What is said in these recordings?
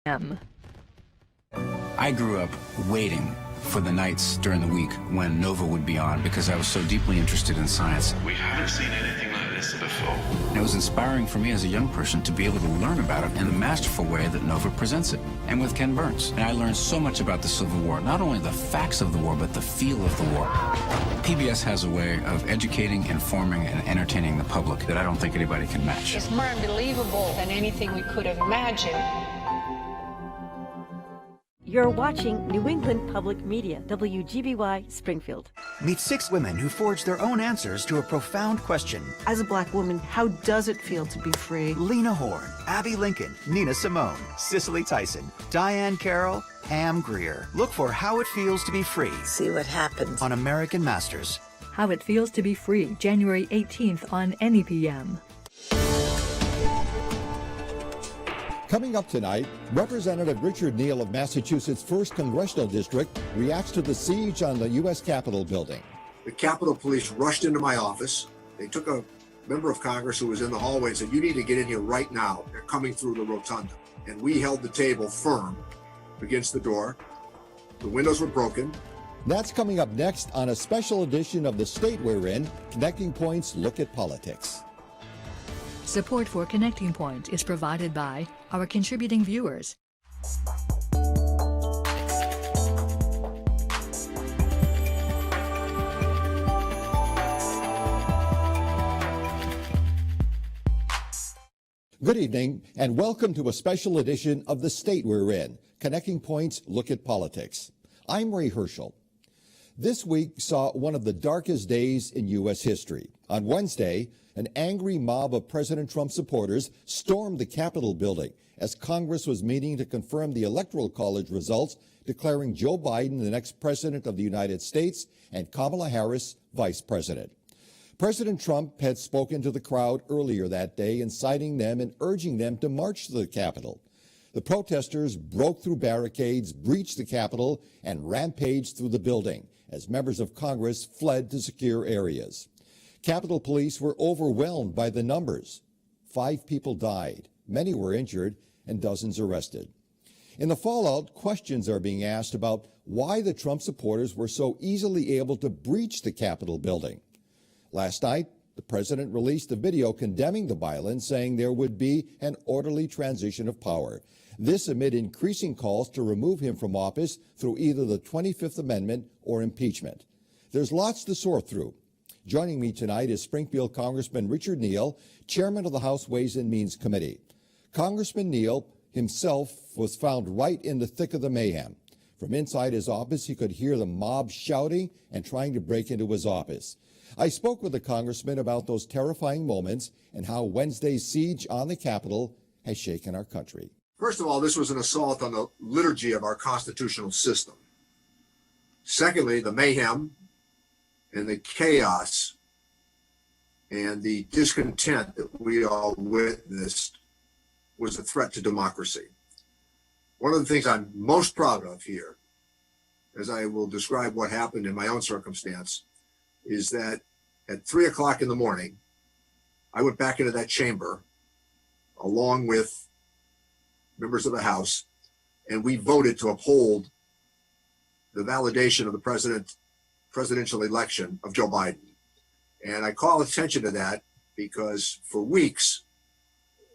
I grew up waiting for the nights during the week when Nova would be on because I was so deeply interested in science. We haven't seen anything like this before. And it was inspiring for me as a young person to be able to learn about it in the masterful way that Nova presents it, and with Ken Burns. And I learned so much about the Civil War, not only the facts of the war, but the feel of the war. PBS has a way of educating, informing, and entertaining the public that I don't think anybody can match. It's more unbelievable than anything we could have imagined. You're watching New England Public Media, WGBY Springfield. Meet 6 women who forged their own answers to a profound question. As a black woman, how does it feel to be free? Lena Horne, Abby Lincoln, Nina Simone, Cicely Tyson, Diane Carroll, Pam Grier. Look for How It Feels to Be Free. See what happens on American Masters. How It Feels to Be Free, January 18th on NEPM. Coming up tonight, Representative Richard Neal of Massachusetts' 1st Congressional District reacts to the siege on the U.S. Capitol building. The Capitol Police rushed into my office. They took a member of Congress who was in the hallway and said, "You need to get in here right now. They're coming through the rotunda." And we held the table firm against the door. The windows were broken. That's coming up next on a special edition of The State We're In, Connecting Points Look at Politics. Support for Connecting Point is provided by our contributing viewers. Good evening, and welcome to a special edition of The State We're In, Connecting Points Look at Politics. I'm Ray Hershel. This week saw one of the darkest days in U.S. history. On Wednesday, an angry mob of President Trump supporters stormed the Capitol building as Congress was meeting to confirm the Electoral College results, declaring Joe Biden the next president of the United States and Kamala Harris vice president. President Trump had spoken to the crowd earlier that day, inciting them and urging them to march to the Capitol. The protesters broke through barricades, breached the Capitol, and rampaged through the building as members of Congress fled to secure areas. Capitol Police were overwhelmed by the numbers. 5 people died, many were injured, and dozens arrested. In the fallout, questions are being asked about why the Trump supporters were so easily able to breach the Capitol building. Last night, the president released a video condemning the violence, saying there would be an orderly transition of power. This amid increasing calls to remove him from office through either the 25th Amendment or impeachment. There's lots to sort through. Joining me tonight is Springfield Congressman Richard Neal, chairman of the House Ways and Means Committee. Congressman Neal himself was found right in the thick of the mayhem. From inside his office, he could hear the mob shouting and trying to break into his office. I spoke with the congressman about those terrifying moments and how Wednesday's siege on the Capitol has shaken our country. First of all, this was an assault on the liturgy of our constitutional system. Secondly, the mayhem and the chaos and the discontent that we all witnessed was a threat to democracy. One of the things I'm most proud of here, as I will describe what happened in my own circumstance, is that at 3 o'clock in the morning, I went back into that chamber along with members of the House, and we voted to uphold the validation of the presidential election of Joe Biden. And I call attention to that because for weeks,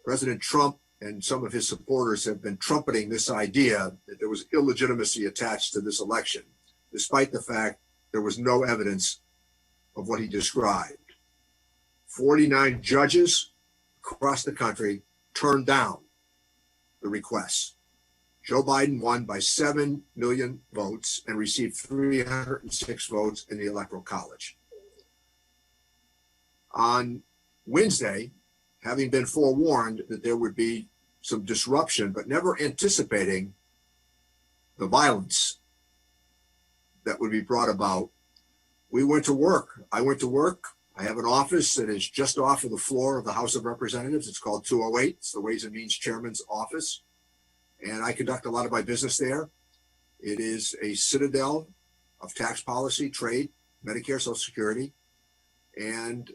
President Trump and some of his supporters have been trumpeting this idea that there was illegitimacy attached to this election, despite the fact there was no evidence of what he described. 49 judges across the country turned down the requests. Joe Biden won by 7 million votes and received 306 votes in the Electoral College. On Wednesday, having been forewarned that there would be some disruption, but never anticipating the violence that would be brought about, we went to work. I went to work. I have an office that is just off of the floor of the House of Representatives. It's called 208. It's the Ways and Means Chairman's office. And I conduct a lot of my business there. It is a citadel of tax policy, trade, Medicare, Social Security, and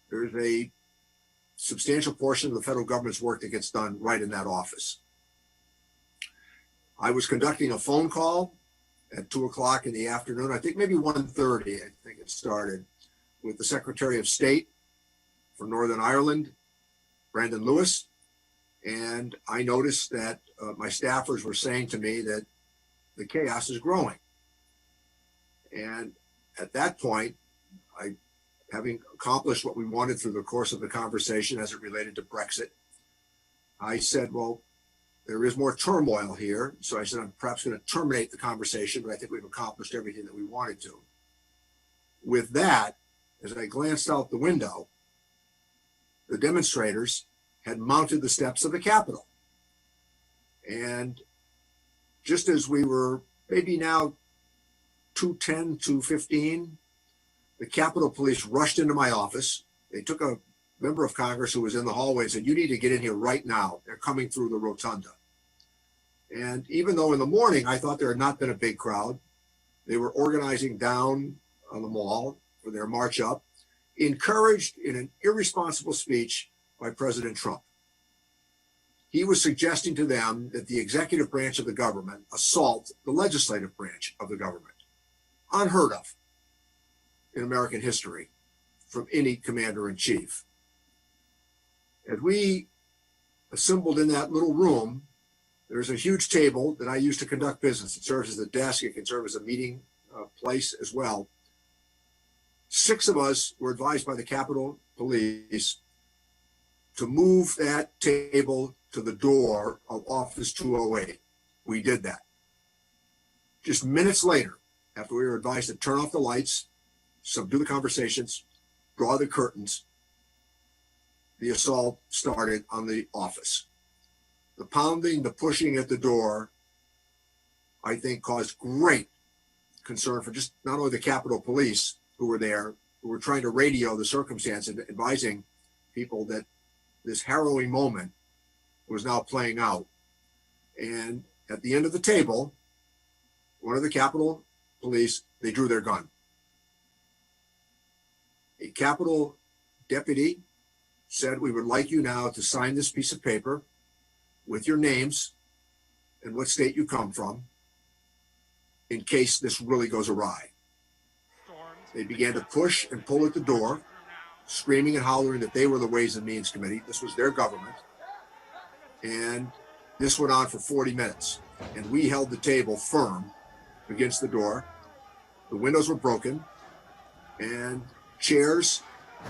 there's a substantial portion of the federal government's work that gets done right in that office. I was conducting a phone call at 2 o'clock in the afternoon. I think maybe 1:30, I think it started, with the Secretary of State for Northern Ireland, Brandon Lewis. And I noticed that my staffers were saying to me that the chaos is growing. And at that point, having accomplished what we wanted through the course of the conversation as it related to Brexit, I said, well, there is more turmoil here. So I said, I'm perhaps going to terminate the conversation, but I think we've accomplished everything that we wanted to. With that, as I glanced out the window, the demonstrators had mounted the steps of the Capitol. And just as we were maybe now 2:10, 2:15, the Capitol Police rushed into my office. They took a member of Congress who was in the hallway and said, you need to get in here right now. They're coming through the rotunda. And even though in the morning I thought there had not been a big crowd, they were organizing down on the mall for their march up, encouraged in an irresponsible speech by President Trump. He was suggesting to them that the executive branch of the government assault the legislative branch of the government. Unheard of in American history from any commander-in-chief. As we assembled in that little room, there's a huge table that I use to conduct business. It serves as a desk. It can serve as a meeting place as well. 6 of us were advised by the Capitol Police to move that table to the door of Office 208. We did that. Just minutes later, after we were advised to turn off the lights, subdue the conversations, draw the curtains, the assault started on the office. The pounding, the pushing at the door, I think caused great concern for just not only the Capitol Police who were there, who were trying to radio the circumstance and advising people that this harrowing moment was now playing out. And at the end of the table, one of the Capitol Police, they drew their gun. A Capitol deputy said, we would like you now to sign this piece of paper with your names and what state you come from in case this really goes awry. They began to push and pull at the door, screaming and hollering that they were the Ways and Means Committee. This was their government. And this went on for 40 minutes. And we held the table firm against the door. The windows were broken, and chairs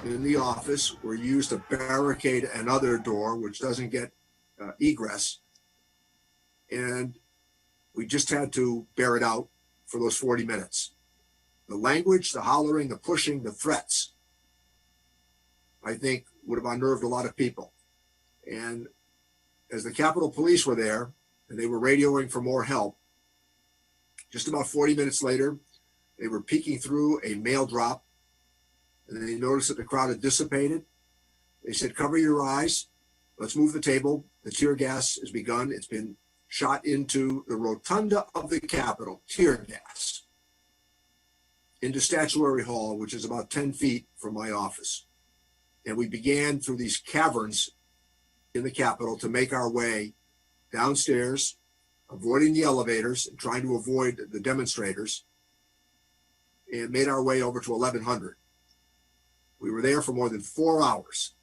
in the office were used to barricade another door, which doesn't get egress. And we just had to bear it out for those 40 minutes. The language, the hollering, the pushing, the threats, I think would have unnerved a lot of people. And as the Capitol Police were there and they were radioing for more help, just about 40 minutes later, they were peeking through a mail drop, and they noticed that the crowd had dissipated. They said, cover your eyes. Let's move the table. The tear gas has begun. It's been shot into the rotunda of the Capitol, tear gas, into Statuary Hall, which is about 10 feet from my office. And we began through these caverns in the Capitol to make our way downstairs, avoiding the elevators and trying to avoid the demonstrators, and made our way over to 1100. We were there for more than 4 hours.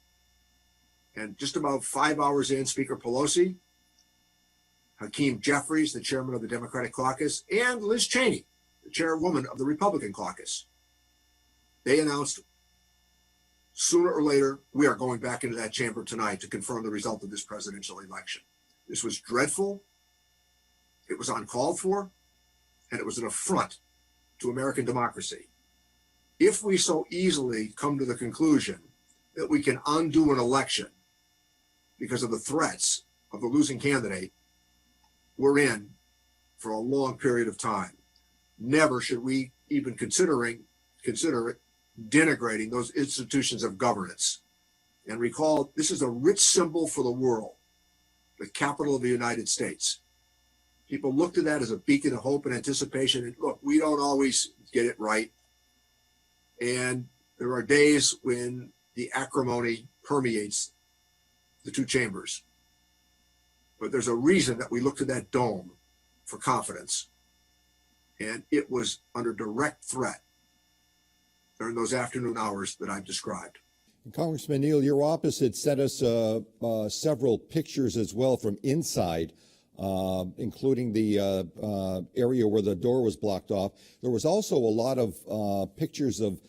And just about 5 hours in, Speaker Pelosi, Hakeem Jeffries, the chairman of the Democratic caucus, and Liz Cheney, the chairwoman of the Republican caucus, they announced sooner or later, we are going back into that chamber tonight to confirm the result of this presidential election. This was dreadful. It was uncalled for, and it was an affront to American democracy. If we so easily come to the conclusion that we can undo an election because of the threats of the losing candidate, we're in for a long period of time. Never should we even consider it denigrating those institutions of governance. And recall, this is a rich symbol for the world, the Capitol of the United States. People look to that as a beacon of hope and anticipation. And look, we don't always get it right. And there are days when the acrimony permeates the two chambers. But there's a reason that we look to that dome for confidence. And it was under direct threat during those afternoon hours that I've described. Congressman Neal, your office had sent us several pictures as well from inside, including the area where the door was blocked off. There was also a lot of pictures of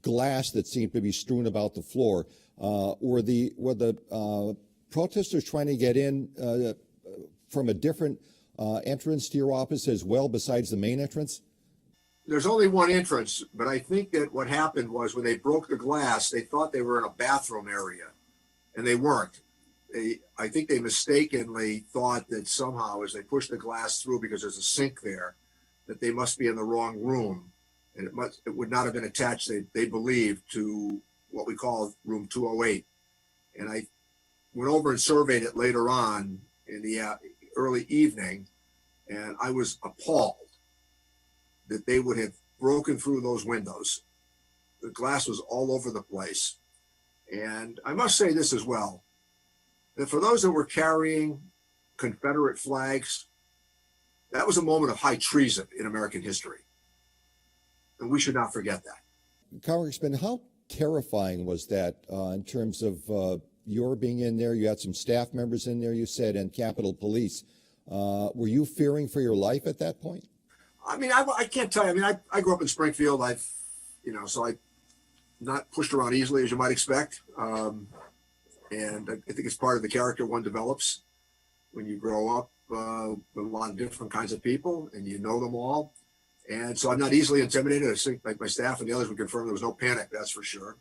glass that seemed to be strewn about the floor. Were the protesters trying to get in from a different entrance to your office as well, besides the main entrance? There's only one entrance, but I think that what happened was when they broke the glass, they thought they were in a bathroom area, and they weren't. I think they mistakenly thought that somehow, as they pushed the glass through, because there's a sink there, that they must be in the wrong room, and it would not have been attached, they believed, to what we call room 208. And I went over and surveyed it later on in the early evening, and I was appalled that they would have broken through those windows. The glass was all over the place. And I must say this as well, that for those that were carrying Confederate flags, that was a moment of high treason in American history. And we should not forget that. Congressman, how terrifying was that in terms of your being in there? You had some staff members in there, you said, and Capitol Police. Were you fearing for your life at that point? I mean, I can't tell you. I mean, I grew up in Springfield. So I'm not pushed around easily, as you might expect. And I think it's part of the character one develops when you grow up with a lot of different kinds of people and you know them all. And so I'm not easily intimidated. I think like my staff and the others would confirm there was no panic, that's for sure.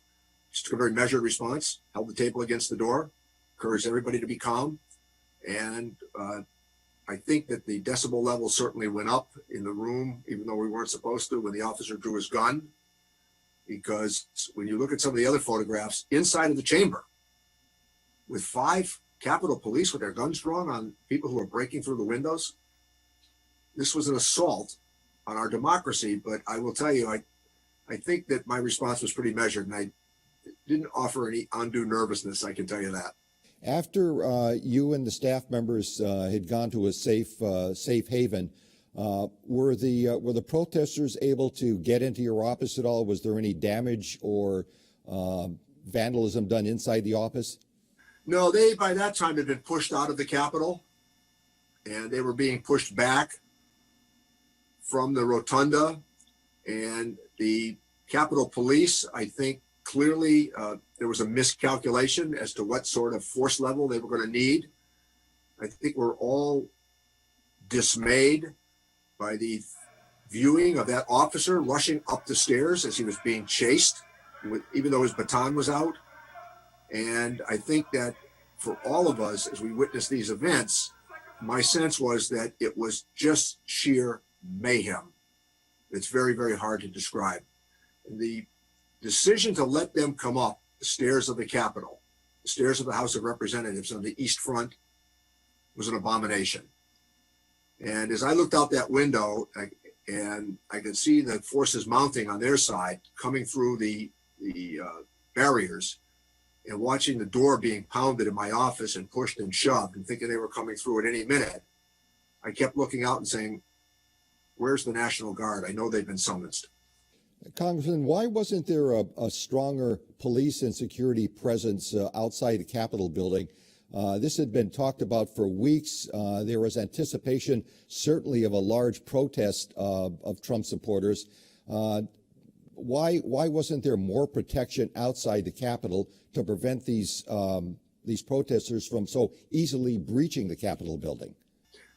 Just took a very measured response, held the table against the door, encouraged everybody to be calm. And I think that the decibel level certainly went up in the room, even though we weren't supposed to, when the officer drew his gun. Because when you look at some of the other photographs inside of the chamber, with 5 Capitol Police with their guns drawn on people who are breaking through the windows, this was an assault on our democracy. But I will tell you, I think that my response was pretty measured, and I didn't offer any undue nervousness, I can tell you that. After you and the staff members had gone to a safe haven, were the protesters able to get into your office at all? Was there any damage or vandalism done inside the office? No, they by that time had been pushed out of the Capitol, and they were being pushed back from the rotunda. And the Capitol Police, I think, clearly there was a miscalculation as to what sort of force level they were going to need. I think we're all dismayed by the viewing of that officer rushing up the stairs as he was being chased, even though his baton was out. And I think that for all of us, as we witnessed these events, my sense was that it was just sheer mayhem. It's very, very hard to describe. And the decision to let them come up the stairs of the Capitol, the stairs of the House of Representatives on the East Front, was an abomination. And as I looked out that window, and I could see the forces mounting on their side, coming through the barriers, and watching the door being pounded in my office and pushed and shoved, and thinking they were coming through at any minute, I kept looking out and saying, where's the National Guard? I know they've been summoned. Congressman, why wasn't there a stronger police and security presence outside the Capitol building? This had been talked about for weeks. There was anticipation, certainly, of a large protest of Trump supporters. Why wasn't there more protection outside the Capitol to prevent these protesters from so easily breaching the Capitol building?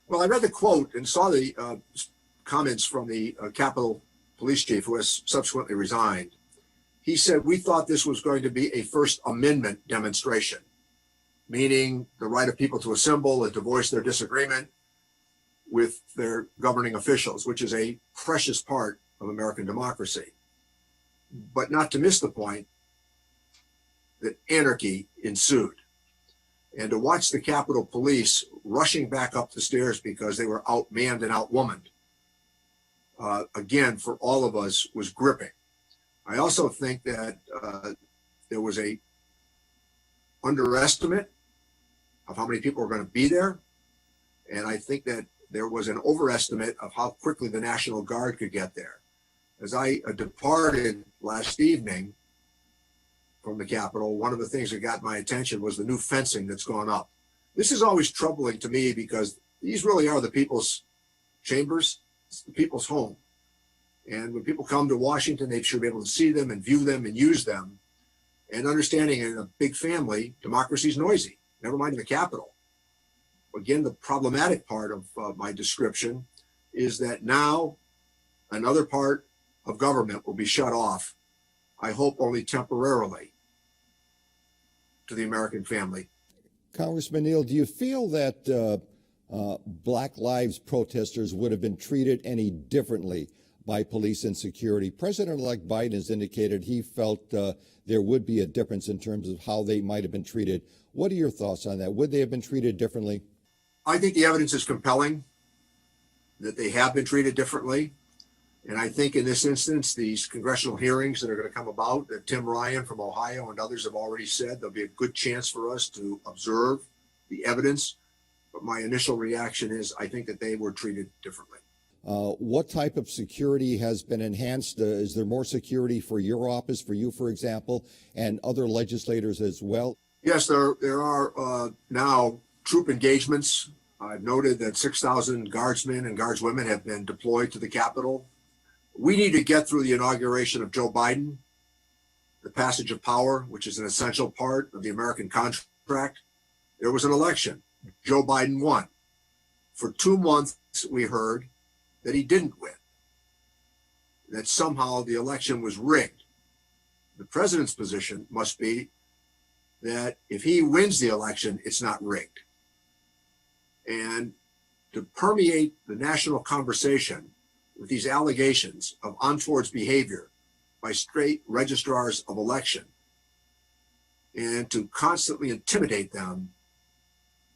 Well, I read the quote and saw the comments from the Capitol Police Chief, who has subsequently resigned. He said, we thought this was going to be a First Amendment demonstration, meaning the right of people to assemble and to voice their disagreement with their governing officials, which is a precious part of American democracy. But not to miss the point that anarchy ensued. And to watch the Capitol Police rushing back up the stairs because they were outmanned and outwomaned, again, for all of us, was gripping. I also think that there was a underestimate of how many people were going to be there. And I think that there was an overestimate of how quickly the National Guard could get there. As I departed last evening from the Capitol, one of the things that got my attention was the new fencing that's gone up. This is always troubling to me because these really are the people's chambers, it's the people's home. And when people come to Washington, they should be able to see them and view them and use them. And understanding in a big family, democracy is noisy, never mind in the Capitol. Again, the problematic part of my description is that now another part of government will be shut off, I hope only temporarily, to the American family. Congressman Neal, do you feel that Black Lives protesters would have been treated any differently by police and security? President-elect Biden has indicated he felt there would be a difference in terms of how they might have been treated. What are your thoughts on that? Would they have been treated differently? I think the evidence is compelling that they have been treated differently. And I think in this instance, these congressional hearings that are going to come about, that Tim Ryan from Ohio and others have already said, there'll be a good chance for us to observe the evidence. But my initial reaction is I think that they were treated differently. What type of security has been enhanced? Is there more security for your office, for you, for example, and other legislators as well? Yes, there are now troop engagements. I've noted that 6,000 guardsmen and guardswomen have been deployed to the Capitol. We need to get through the inauguration of Joe Biden, the passage of power, which is an essential part of the American contract. There was an election. Joe Biden won. For 2 months, we heard that he didn't win, that somehow the election was rigged. The president's position must be that if he wins the election, it's not rigged. And to permeate the national conversation with these allegations of untoward behavior by state registrars of election and to constantly intimidate them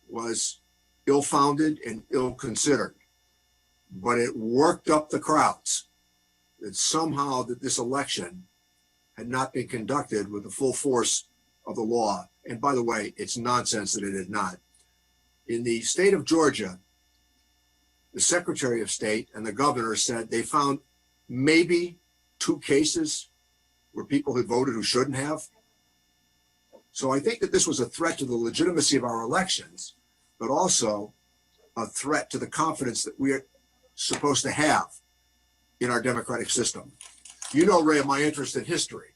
was ill-founded and ill-considered. But it worked up the crowds that somehow that this election had not been conducted with the full force of the law. And by the way, it's nonsense that it had not. In the state of Georgia, the Secretary of State and the governor said they found maybe 2 cases where people had voted who shouldn't have. So I think that this was a threat to the legitimacy of our elections, but also a threat to the confidence that we are supposed to have in our democratic system. You know, Ray, my interest in history.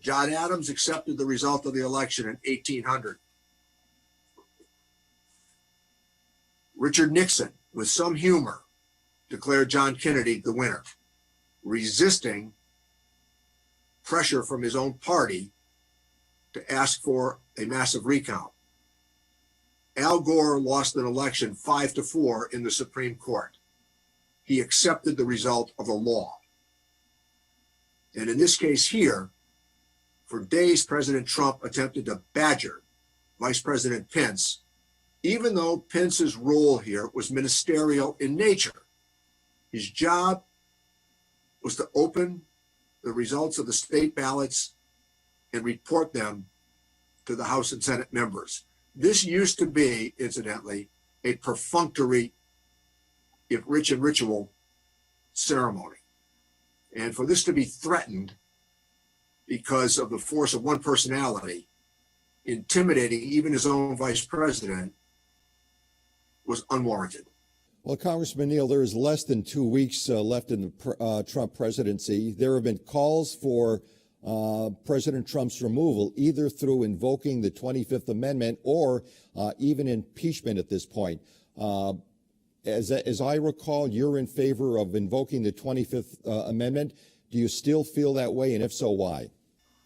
John Adams accepted the result of the election in 1800. Richard Nixon, with some humor, declared John Kennedy the winner, resisting pressure from his own party to ask for a massive recount. Al Gore lost an election 5-4 in the Supreme Court. He accepted the result of the law. And in this case here, for days, President Trump attempted to badger Vice President Pence, even though Pence's role here was ministerial in nature. His job was to open the results of the state ballots and report them to the House and Senate members. This used to be, incidentally, a perfunctory, if rich and ritual, ceremony. And for this to be threatened because of the force of one personality, intimidating even his own vice president, was unwarranted. Well, Congressman Neal, there is less than 2 weeks left in the Trump presidency. There have been calls for President Trump's removal, either through invoking the 25th Amendment or even impeachment at this point. As I recall, you're in favor of invoking the 25th Amendment. Do you still feel that way? And if so, why?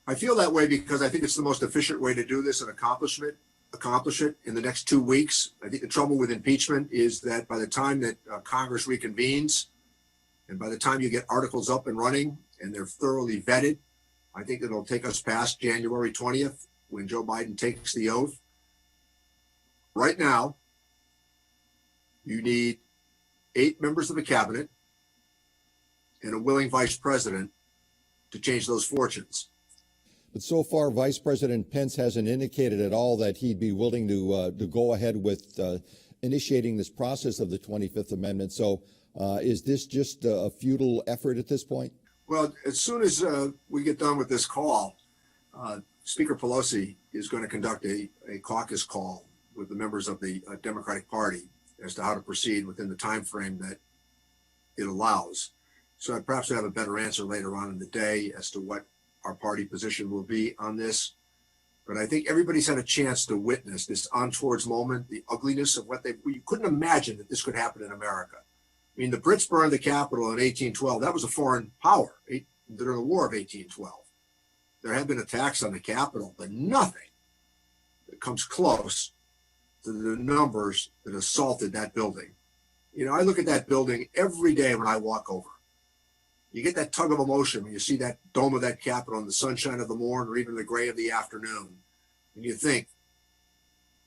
I feel that way because I think it's the most efficient way to do this and accomplish it in the next 2 weeks. I think the trouble with impeachment is that by the time that Congress reconvenes and by the time you get articles up and running and they're thoroughly vetted, I think it'll take us past January 20th when Joe Biden takes the oath. Right now, you need 8 members of the cabinet and a willing vice president to change those fortunes. But so far, Vice President Pence hasn't indicated at all that he'd be willing to go ahead with initiating this process of the 25th Amendment. So is this just a futile effort at this point? Well, as soon as we get done with this call, Speaker Pelosi is going to conduct a caucus call with the members of the Democratic Party as to how to proceed within the time frame that it allows. So I perhaps have a better answer later on in the day as to what our party position will be on this. But I think everybody's had a chance to witness this untoward moment, the ugliness of you couldn't imagine that this could happen in America. I mean, the Brits burned the Capitol in 1812. That was a foreign power during the War of 1812. There have been attacks on the Capitol, but nothing that comes close to the numbers that assaulted that building. You know, I look at that building every day when I walk over. You get that tug of emotion when you see that dome of that Capitol in the sunshine of the morning or even the gray of the afternoon. And you think,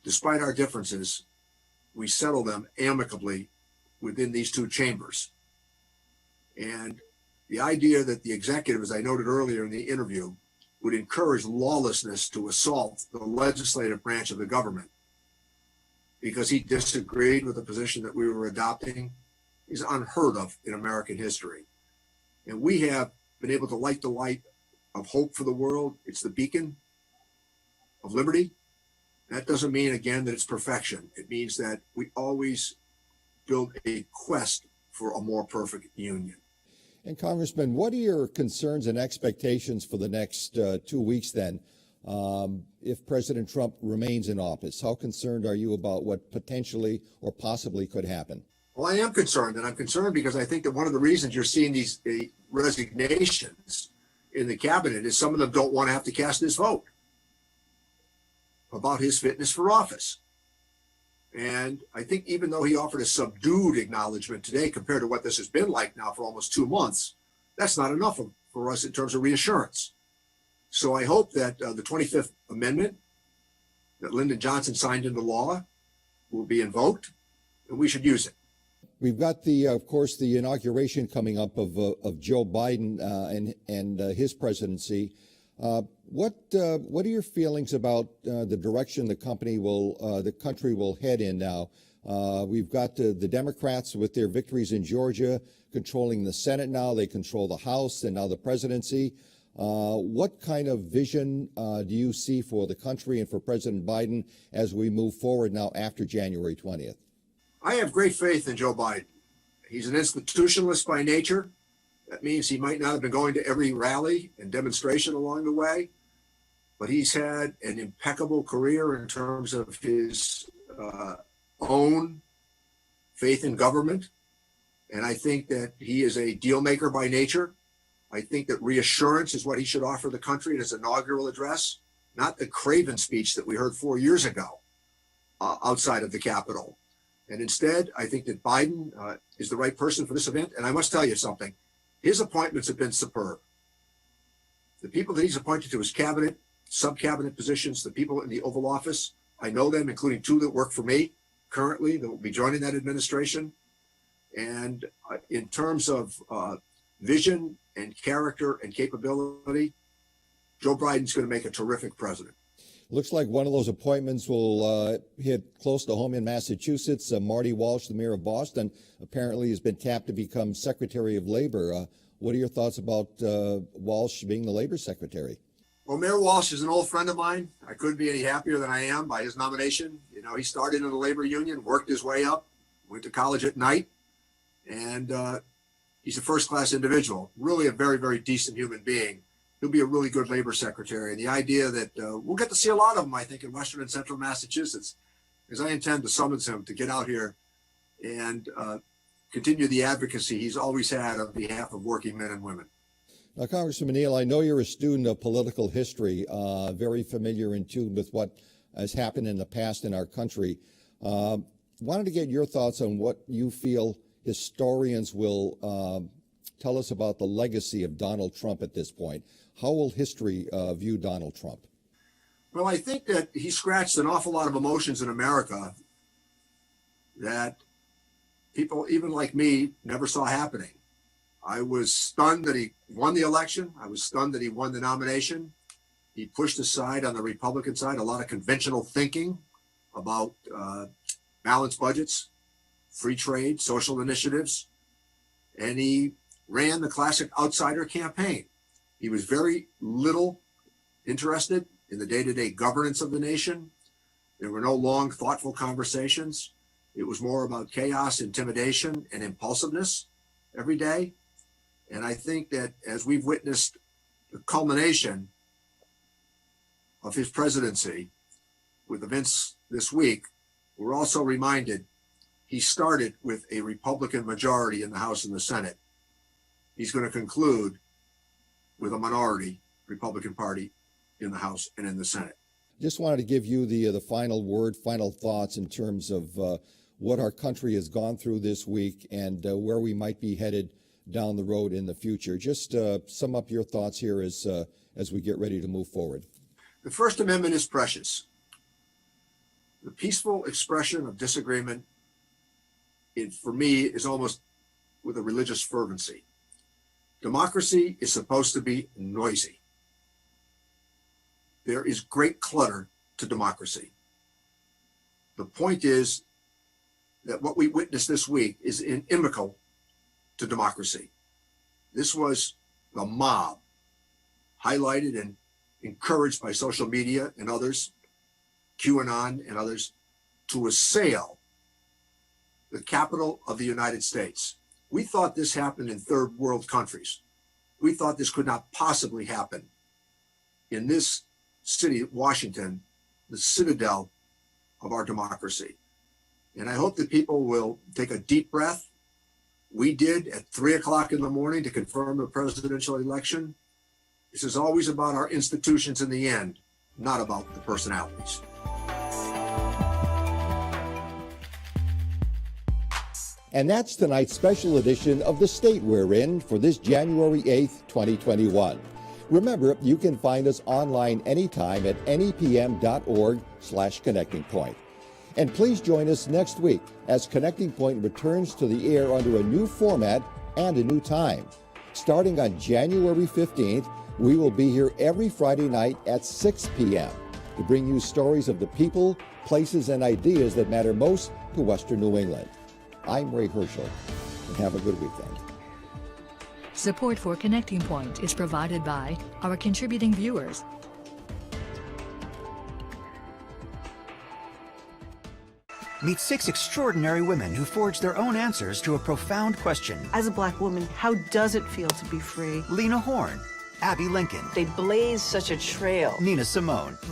despite our differences, we settle them amicably within these two chambers. And the idea that the executive, as I noted earlier in the interview, would encourage lawlessness to assault the legislative branch of the government because he disagreed with the position that we were adopting is unheard of in American history. And we have been able to light the light of hope for the world. It's the beacon of liberty. That doesn't mean, again, that it's perfection. It means that we always build a quest for a more perfect union. And Congressman, what are your concerns and expectations for the next 2 weeks then, if President Trump remains in office? How concerned are you about what potentially or possibly could happen? Well, I am concerned, and I'm concerned because I think that one of the reasons you're seeing these resignations in the cabinet is some of them don't want to have to cast this vote about his fitness for office. And I think even though he offered a subdued acknowledgement today compared to what this has been like now for almost 2 months, that's not enough for us in terms of reassurance. So I hope that the 25th Amendment that Lyndon Johnson signed into law will be invoked, and we should use it. We've got of course, the inauguration coming up of Joe Biden and his presidency. What are your feelings about the direction the country will head in now? We've got the Democrats with their victories in Georgia controlling the Senate now. They control the House and now the presidency. What kind of vision do you see for the country and for President Biden as we move forward now after January 20th? I have great faith in Joe Biden. He's an institutionalist by nature. That means he might not have been going to every rally and demonstration along the way, but he's had an impeccable career in terms of his own faith in government. And I think that he is a deal maker by nature. I think that reassurance is what he should offer the country in his inaugural address, not the craven speech that we heard 4 years ago outside of the Capitol. And instead, I think that Biden is the right person for this event. And I must tell you something, his appointments have been superb. The people that he's appointed to his cabinet, sub-cabinet positions, the people in the Oval Office, I know them, including 2 that work for me currently that will be joining that administration. And in terms of vision and character and capability, Joe Biden's going to make a terrific president. Looks like one of those appointments will hit close to home in Massachusetts. Marty Walsh, the mayor of Boston, apparently has been tapped to become Secretary of Labor. What are your thoughts about Walsh being the Labor Secretary? Well, Mayor Walsh is an old friend of mine. I couldn't be any happier than I am by his nomination. You know, he started in the labor union, worked his way up, went to college at night, and he's a first-class individual, really a very, very decent human being. He'll be a really good labor secretary. And the idea that we'll get to see a lot of them, I think, in Western and Central Massachusetts, because I intend to summons him to get out here and continue the advocacy he's always had on behalf of working men and women. Now, Congressman Neal, I know you're a student of political history, very familiar in tune with what has happened in the past in our country. Wanted to get your thoughts on what you feel historians will tell us about the legacy of Donald Trump at this point. How will history view Donald Trump? Well, I think that he scratched an awful lot of emotions in America that people, even like me, never saw happening. I was stunned that he won the election. I was stunned that he won the nomination. He pushed aside on the Republican side a lot of conventional thinking about balanced budgets, free trade, social initiatives, and he ran the classic outsider campaign. He was very little interested in the day-to-day governance of the nation. There were no long, thoughtful conversations. It was more about chaos, intimidation, and impulsiveness every day. And I think that as we've witnessed the culmination of his presidency with events this week, we're also reminded he started with a Republican majority in the House and the Senate. He's going to conclude with a minority Republican Party in the House and in the Senate. Just wanted to give you the final word, final thoughts in terms of what our country has gone through this week and where we might be headed down the road in the future. Just sum up your thoughts here as we get ready to move forward. The First Amendment is precious. The peaceful expression of disagreement, for me, is almost with a religious fervency. Democracy is supposed to be noisy. There is great clutter to democracy. The point is that what we witnessed this week is inimical to democracy. This was the mob, highlighted and encouraged by social media and others, QAnon and others, to assail the capital of the United States. We thought this happened in third world countries. We thought this could not possibly happen in this city, Washington, the citadel of our democracy. And I hope that people will take a deep breath. We did at 3 o'clock in the morning to confirm the presidential election. This is always about our institutions in the end, not about the personalities. And that's tonight's special edition of The State We're In for this January 8th, 2021. Remember, you can find us online anytime at nepm.org/Connecting Point. And please join us next week as Connecting Point returns to the air under a new format and a new time. Starting on January 15th, we will be here every Friday night at 6 p.m. to bring you stories of the people, places, and ideas that matter most to Western New England. I'm Ray Hershel, and have a good weekend. Support for Connecting Point is provided by our contributing viewers. Meet 6 extraordinary women who forged their own answers to a profound question. As a Black woman, how does it feel to be free? Lena Horne, Abby Lincoln, They blaze such a trail. Nina Simone.